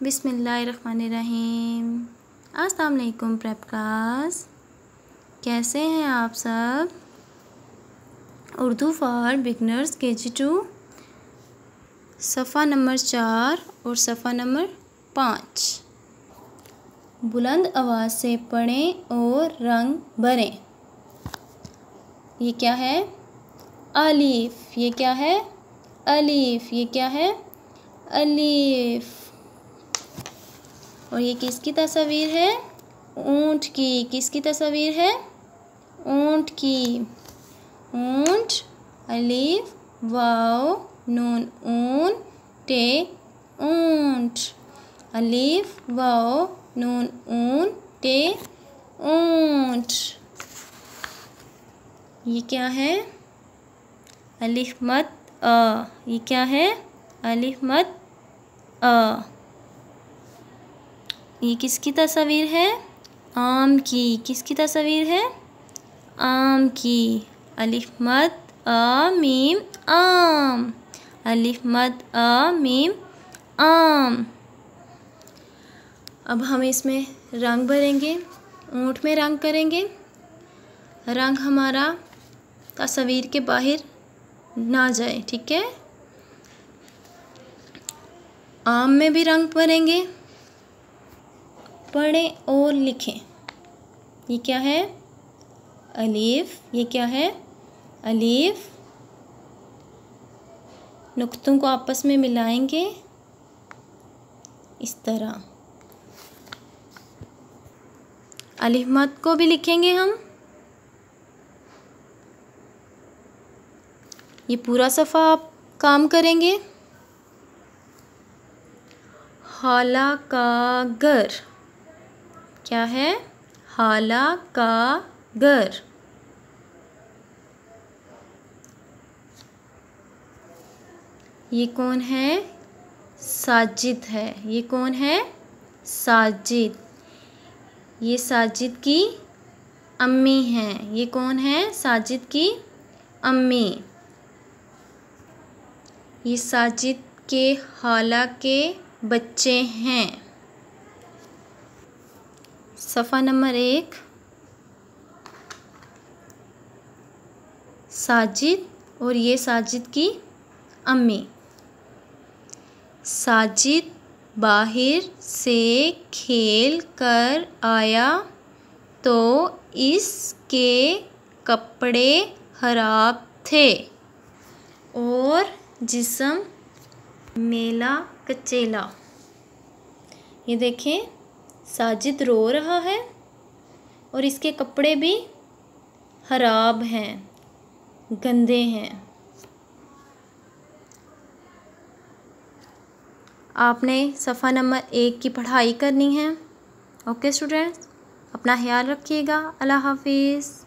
बिस्मिल्लाहिर्रहमानिर्रहीम। अस्सलाम वालेकुम प्रेप क्लास, कैसे हैं आप सब। उर्दू फॉर बिगनर्स KG2 सफ़ा नंबर 4 और सफ़ा नंबर 5। बुलंद आवाज़ से पढ़ें और रंग भरें। ये क्या है? अलीफ। ये क्या है? अलीफ। ये क्या है? अलीफ। और ये किसकी तस्वीर है? ऊंट की। किसकी तस्वीर है? ऊंट की। ऊंट, अलीफ वाव नून ऊन टे ऊंट। अलीफ वाव नून ऊन टे ऊंट। ये क्या है? अलिफ मत अ। ये क्या है? अलिफ मत अ। ये किसकी तस्वीर है? आम की। किसकी तस्वीर है? आम की। अलिफ मत अ मीम आम। अलिफ मत अ मीम आम। अब हम इसमें रंग भरेंगे, ऊंट में रंग करेंगे। रंग हमारा तस्वीर के बाहर ना जाए, ठीक है। आम में भी रंग भरेंगे। पढ़ें और लिखें। ये क्या है? अलीफ। ये क्या है? अलीफ। नुक्तों को आपस में मिलाएंगे इस तरह। अलिफ मत को भी लिखेंगे हम। ये पूरा सफ़ा आप काम करेंगे। हाला का घर। क्या है? हाला का घर। ये कौन है? साजिद है। ये कौन है? साजिद। ये साजिद की अम्मी हैं। ये कौन है? साजिद की अम्मी। ये साजिद के हाला के बच्चे हैं। सफ़ा नंबर 1। साजिद और ये साजिद की अम्मी। साजिद बाहर से खेल कर आया तो इसके कपड़े खराब थे और जिस्म मेला कचेला। ये देखें, साजिद रो रहा है और इसके कपड़े भी खराब हैं, गंदे हैं। आपने सफ़ा नंबर 1 की पढ़ाई करनी है। ओके स्टूडेंट्स, अपना ख्याल रखिएगा। अल्लाह हाफिज़।